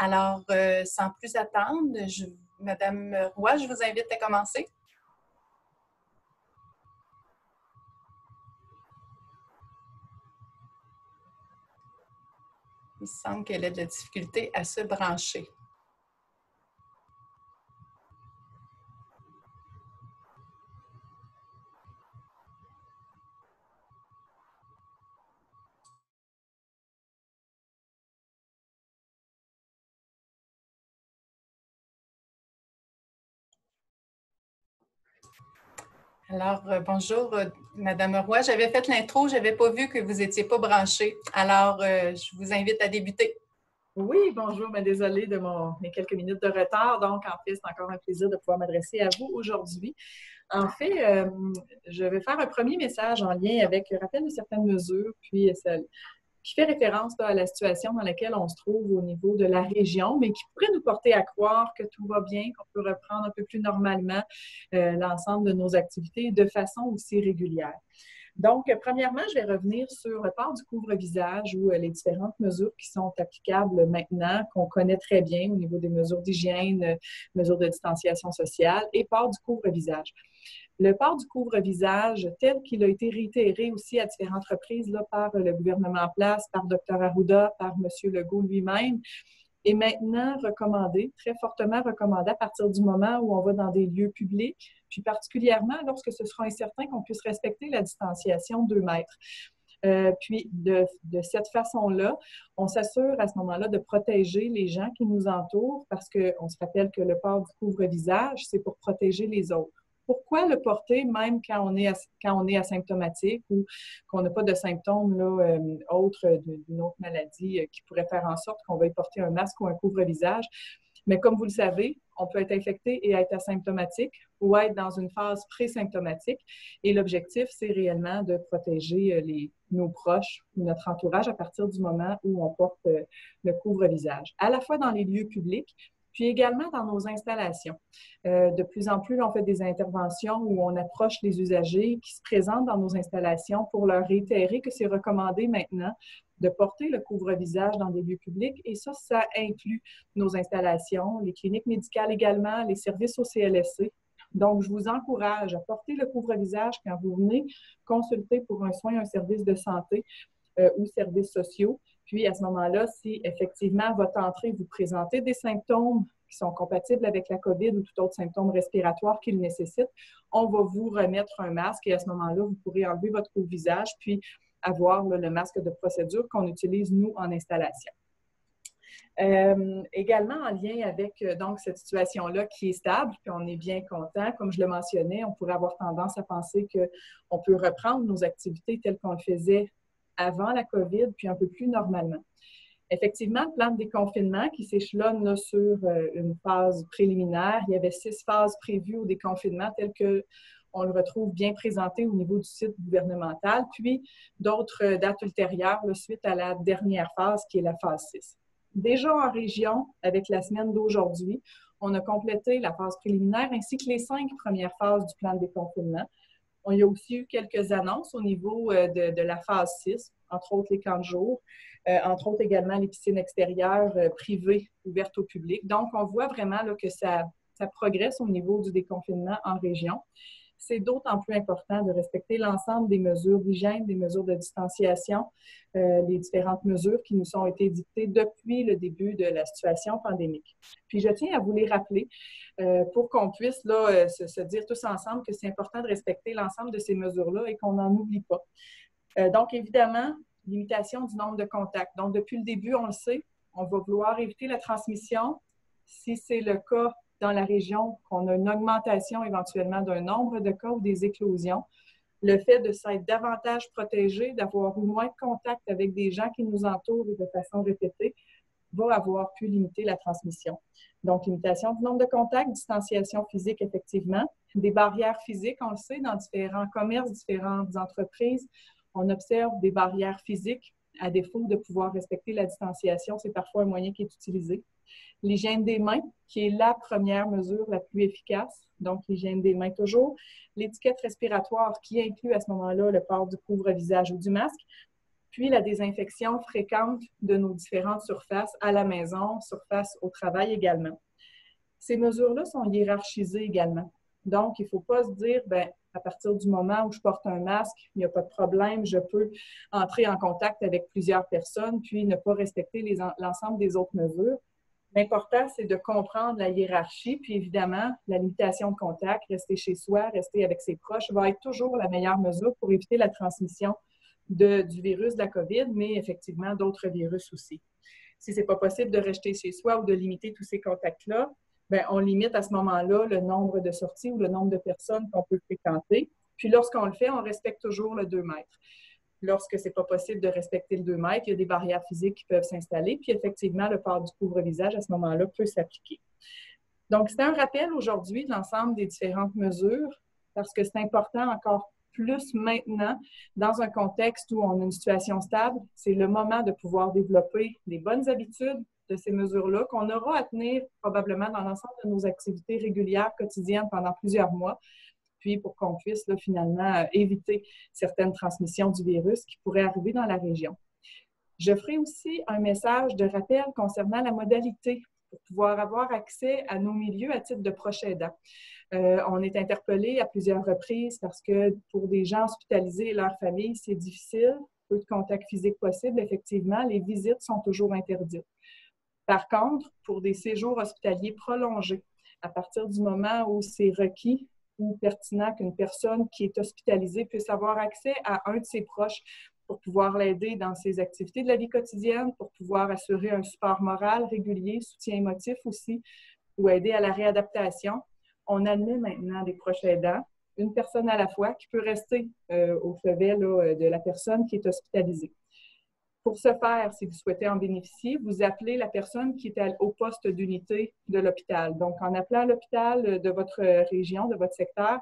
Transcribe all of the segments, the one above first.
Alors, sans plus attendre, Madame Roy, je vous invite à commencer. Il semble qu'elle ait de la difficulté à se brancher. Alors, bonjour, Madame Roy. J'avais fait l'intro, je n'avais pas vu que vous n'étiez pas branchée. Alors, je vous invite à débuter. Oui, bonjour, mais désolée de mes quelques minutes de retard. Donc, en fait, c'est encore un plaisir de pouvoir m'adresser à vous aujourd'hui. En fait, je vais faire un premier message en lien avec le rappel de certaines mesures, puis qui fait référence à la situation dans laquelle on se trouve au niveau de la région, mais qui pourrait nous porter à croire que tout va bien, qu'on peut reprendre un peu plus normalement l'ensemble de nos activités de façon aussi régulière. Donc, premièrement, je vais revenir sur le port du couvre-visage ou les différentes mesures qui sont applicables maintenant, qu'on connaît très bien au niveau des mesures d'hygiène, mesures de distanciation sociale et port du couvre-visage. Le port du couvre-visage, tel qu'il a été réitéré aussi à différentes reprises là, par le gouvernement en place, par Dr Arruda, par M. Legault lui-même, est maintenant recommandé, très fortement recommandé à partir du moment où on va dans des lieux publics, puis particulièrement lorsque ce sera incertain qu'on puisse respecter la distanciation 2 mètres. Puis de cette façon-là, on s'assure à ce moment-là de protéger les gens qui nous entourent parce qu'on se rappelle que le port du couvre-visage, c'est pour protéger les autres. Pourquoi le porter même quand on est asymptomatique ou qu'on n'a pas de symptômes là, autres d'une autre maladie qui pourrait faire en sorte qu'on veuille porter un masque ou un couvre-visage? Mais comme vous le savez, on peut être infecté et être asymptomatique ou être dans une phase pré-symptomatique. Et l'objectif, c'est réellement de protéger nos proches ou notre entourage à partir du moment où on porte le couvre-visage, à la fois dans les lieux publics, puis également dans nos installations. De plus en plus, on fait des interventions où on approche les usagers qui se présentent dans nos installations pour leur réitérer que c'est recommandé maintenant de porter le couvre-visage dans des lieux publics. Et ça inclut nos installations, les cliniques médicales également, les services au CLSC. Donc, je vous encourage à porter le couvre-visage quand vous venez consulter pour un soin, un service de santé ou services sociaux. Puis, à ce moment-là, si effectivement votre entrée vous présentez des symptômes qui sont compatibles avec la COVID ou tout autre symptôme respiratoire qu'il nécessite, on va vous remettre un masque et à ce moment-là, vous pourrez enlever votre couvre-visage puis avoir là, le masque de procédure qu'on utilise, nous, en installation. Également en lien avec donc cette situation-là qui est stable, puis on est bien content. Comme je le mentionnais, on pourrait avoir tendance à penser qu'on peut reprendre nos activités telles qu'on le faisait avant la COVID, puis un peu plus normalement. Effectivement, le plan de déconfinement qui s'échelonne là, sur une phase préliminaire. Il y avait 6 phases prévues au déconfinement telles qu'on le retrouve bien présenté au niveau du site gouvernemental, puis d'autres dates ultérieures là, suite à la dernière phase qui est la phase 6. Déjà en région, avec la semaine d'aujourd'hui, on a complété la phase préliminaire ainsi que les 5 premières phases du plan de déconfinement. Il y a aussi eu quelques annonces au niveau de la phase 6, entre autres les camps de jour, entre autres également les piscines extérieures privées ouvertes au public. Donc, on voit vraiment là, que ça progresse au niveau du déconfinement en région. C'est d'autant plus important de respecter l'ensemble des mesures d'hygiène, des mesures de distanciation, les différentes mesures qui nous ont été dictées depuis le début de la situation pandémique. Puis, je tiens à vous les rappeler pour qu'on puisse là, se dire tous ensemble que c'est important de respecter l'ensemble de ces mesures-là et qu'on n'en oublie pas. Donc, évidemment, limitation du nombre de contacts. Donc, depuis le début, on le sait, on va vouloir éviter la transmission. Si c'est le cas dans la région, qu'on a une augmentation éventuellement d'un nombre de cas ou des éclosions, le fait de s'être davantage protégé, d'avoir eu moins de contact avec des gens qui nous entourent et de façon répétée, va avoir pu limiter la transmission. Donc, limitation du nombre de contacts, distanciation physique, effectivement, des barrières physiques, on le sait, dans différents commerces, différentes entreprises, on observe des barrières physiques à défaut de pouvoir respecter la distanciation. C'est parfois un moyen qui est utilisé. L'hygiène des mains, qui est la première mesure la plus efficace. Donc, l'hygiène des mains toujours. L'étiquette respiratoire, qui inclut à ce moment-là le port du couvre-visage ou du masque. puis la désinfection fréquente de nos différentes surfaces à la maison, surfaces au travail également. Ces mesures-là sont hiérarchisées également. Donc, il ne faut pas se dire, bien, à partir du moment où je porte un masque, il n'y a pas de problème, je peux entrer en contact avec plusieurs personnes, puis ne pas respecter l'ensemble des autres mesures. L'important, c'est de comprendre la hiérarchie, puis évidemment, la limitation de contact, rester chez soi, rester avec ses proches, va être toujours la meilleure mesure pour éviter la transmission du virus de la COVID, mais effectivement d'autres virus aussi. Si ce n'est pas possible de rester chez soi ou de limiter tous ces contacts-là, bien, on limite à ce moment-là le nombre de sorties ou le nombre de personnes qu'on peut fréquenter. Puis lorsqu'on le fait, on respecte toujours le 2 mètres. Lorsque ce n'est pas possible de respecter le 2 mètres, il y a des barrières physiques qui peuvent s'installer. Puis effectivement, le port du couvre-visage à ce moment-là peut s'appliquer. Donc, c'est un rappel aujourd'hui de l'ensemble des différentes mesures parce que c'est important encore plus maintenant dans un contexte où on a une situation stable. C'est le moment de pouvoir développer des bonnes habitudes de ces mesures-là qu'on aura à tenir probablement dans l'ensemble de nos activités régulières quotidiennes pendant plusieurs mois, puis pour qu'on puisse là, finalement éviter certaines transmissions du virus qui pourraient arriver dans la région. Je ferai aussi un message de rappel concernant la modalité pour pouvoir avoir accès à nos milieux à titre de proche aidant. On est interpellé à plusieurs reprises parce que pour des gens hospitalisés et leur famille, c'est difficile, peu de contact physique possible. Effectivement, les visites sont toujours interdites. Par contre, pour des séjours hospitaliers prolongés, à partir du moment où c'est requis ou pertinent qu'une personne qui est hospitalisée puisse avoir accès à un de ses proches pour pouvoir l'aider dans ses activités de la vie quotidienne, pour pouvoir assurer un support moral régulier, soutien émotif aussi, ou aider à la réadaptation. On admet maintenant des proches aidants, une personne à la fois, qui peut rester au chevet là, de la personne qui est hospitalisée. Pour ce faire, si vous souhaitez en bénéficier, vous appelez la personne qui est au poste d'unité de l'hôpital. Donc, en appelant l'hôpital de votre région, de votre secteur,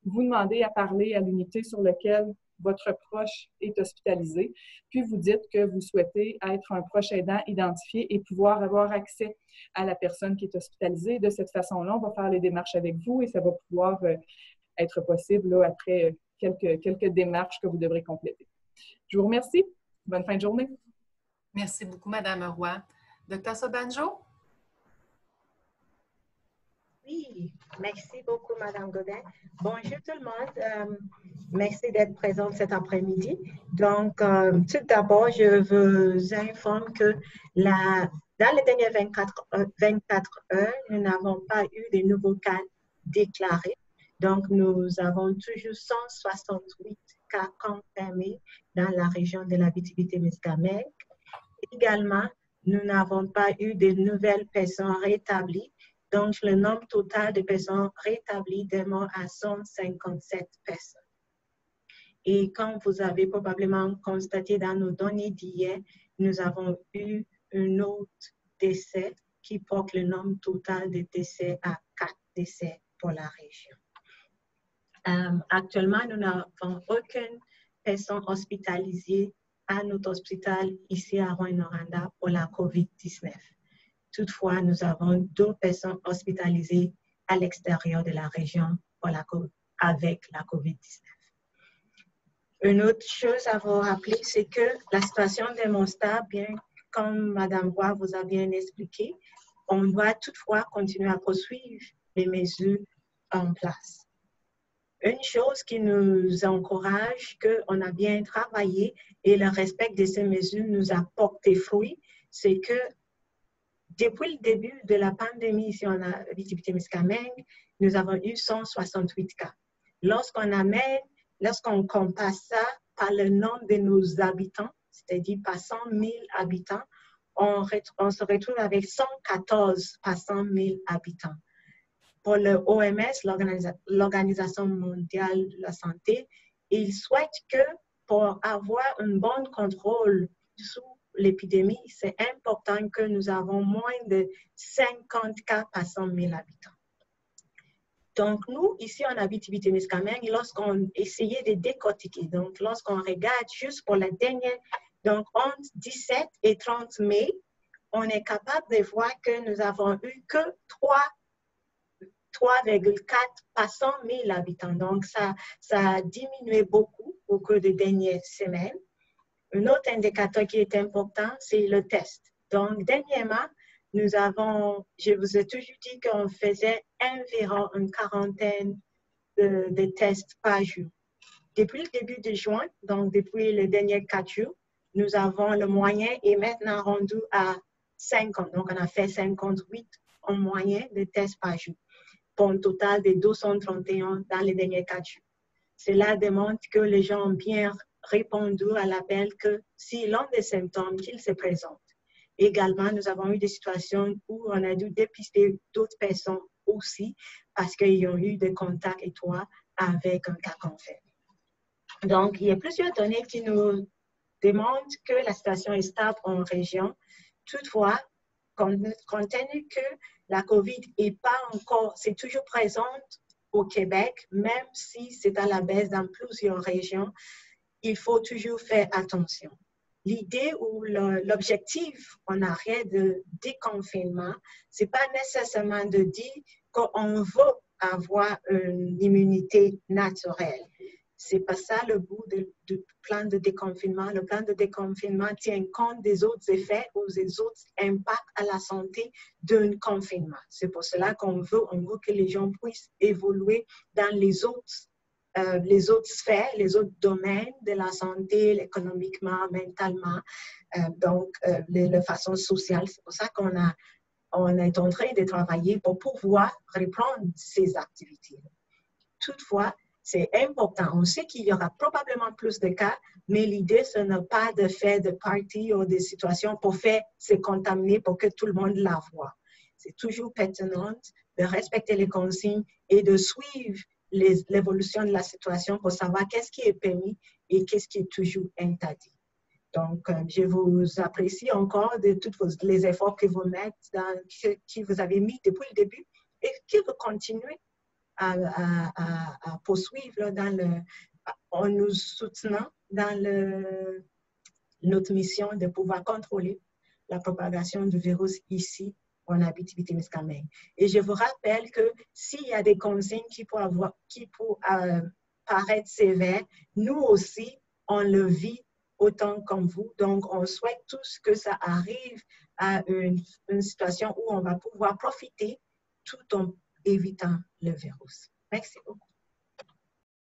vous demandez à parler à l'unité sur laquelle votre proche est hospitalisé, puis vous dites que vous souhaitez être un proche aidant identifié et pouvoir avoir accès à la personne qui est hospitalisée. De cette façon-là, on va faire les démarches avec vous et ça va pouvoir être possible là, après quelques démarches que vous devrez compléter. Je vous remercie. Bonne fin de journée. Merci beaucoup, Mme Roy. Dr. Sobanjo? Oui, merci beaucoup, Mme Godin. Bonjour tout le monde. Merci d'être présente cet après-midi. Donc, tout d'abord, je vous informe que dans les dernières 24 heures, nous n'avons pas eu de nouveaux cas déclarés. Donc, nous avons toujours 168 cas confirmés dans la région de l'Abitibi-Témiscamingue. Également, nous n'avons pas eu de nouvelles personnes rétablies. Donc, le nombre total de personnes rétablies demeure à 157 personnes. Et comme vous avez probablement constaté dans nos données d'hier, nous avons eu un autre décès qui porte le nombre total de décès à 4 décès pour la région. Actuellement, nous n'avons aucune personne hospitalisée à notre hôpital ici à Rouyn-Noranda pour la COVID-19. Toutefois, nous avons 2 personnes hospitalisées à l'extérieur de la région avec la COVID-19. Une autre chose à vous rappeler, c'est que la situation demeure stable, bien comme Mme Roy vous a bien expliqué, on doit toutefois continuer à poursuivre les mesures en place. Une chose qui nous encourage, qu'on a bien travaillé et le respect de ces mesures nous a porté fruit, c'est que depuis le début de la pandémie ici en Abitibi-Témiscamingue, nous avons eu 168 cas. Lorsqu'on compare ça par le nombre de nos habitants, c'est-à-dire par 100 000 habitants, on se retrouve avec 114 par 100 000 habitants. Pour le OMS, l'Organisation mondiale de la santé, il souhaite que pour avoir un bon contrôle sous l'épidémie, c'est important que nous avons moins de 50 cas par 100 000 habitants. Donc, nous, ici en Abitibi-Témiscamingue, lorsqu'on essayait de décortiquer, donc lorsqu'on regarde juste pour la dernière, donc entre 17 et 30 mai, on est capable de voir que nous avons eu que 3,4 par 100 000 habitants. Donc, ça a diminué beaucoup au cours des dernières semaines. Un autre indicateur qui est important, c'est le test. Donc, dernièrement, je vous ai toujours dit qu'on faisait environ une quarantaine de tests par jour. Depuis le début de juin, donc depuis les derniers 4 jours, nous avons le moyen est maintenant rendu à 50. Donc, on a fait 58 en moyenne de tests par jour, pour un total de 231 dans les derniers 4 jours. Cela démontre que les gens ont bien répondu à l'appel que s'ils ont des symptômes, qu'ils se présentent. Également, nous avons eu des situations où on a dû dépister d'autres personnes aussi parce qu'ils ont eu des contacts étroits avec un cas confirmé. Donc, il y a plusieurs données qui nous démontrent que la situation est stable en région. Toutefois, compte tenu que la COVID n'est pas encore, c'est toujours présente au Québec, même si c'est à la baisse dans plusieurs régions, il faut toujours faire attention. L'idée ou l'objectif en arrière de déconfinement, ce n'est pas nécessairement de dire qu'on veut avoir une immunité naturelle. Ce n'est pas ça le but du plan de déconfinement. Le plan de déconfinement tient compte des autres effets ou des autres impacts à la santé d'un confinement. C'est pour cela qu'on veut que les gens puissent évoluer dans les autres sphères, les autres domaines de la santé, économiquement, mentalement, de façon sociale. C'est pour ça on est en train de travailler pour pouvoir reprendre ces activités. Toutefois, c'est important. On sait qu'il y aura probablement plus de cas, mais l'idée, ce n'est pas de faire de parties ou des situations pour faire se contaminer pour que tout le monde la voit. C'est toujours pertinent de respecter les consignes et de suivre l'évolution de la situation pour savoir qu'est-ce qui est permis et qu'est-ce qui est toujours interdit. Donc, je vous apprécie encore de tous les efforts que vous mettez, que vous avez mis depuis le début et que vous continuez à poursuivre en nous soutenant dans notre mission de pouvoir contrôler la propagation du virus ici en Abitibi-Témiscamingue. Et je vous rappelle que s'il y a des consignes qui peuvent paraître sévères, nous aussi, on le vit autant comme vous. Donc, on souhaite tous que ça arrive à une situation où on va pouvoir profiter tout en évitant le virus. Merci beaucoup.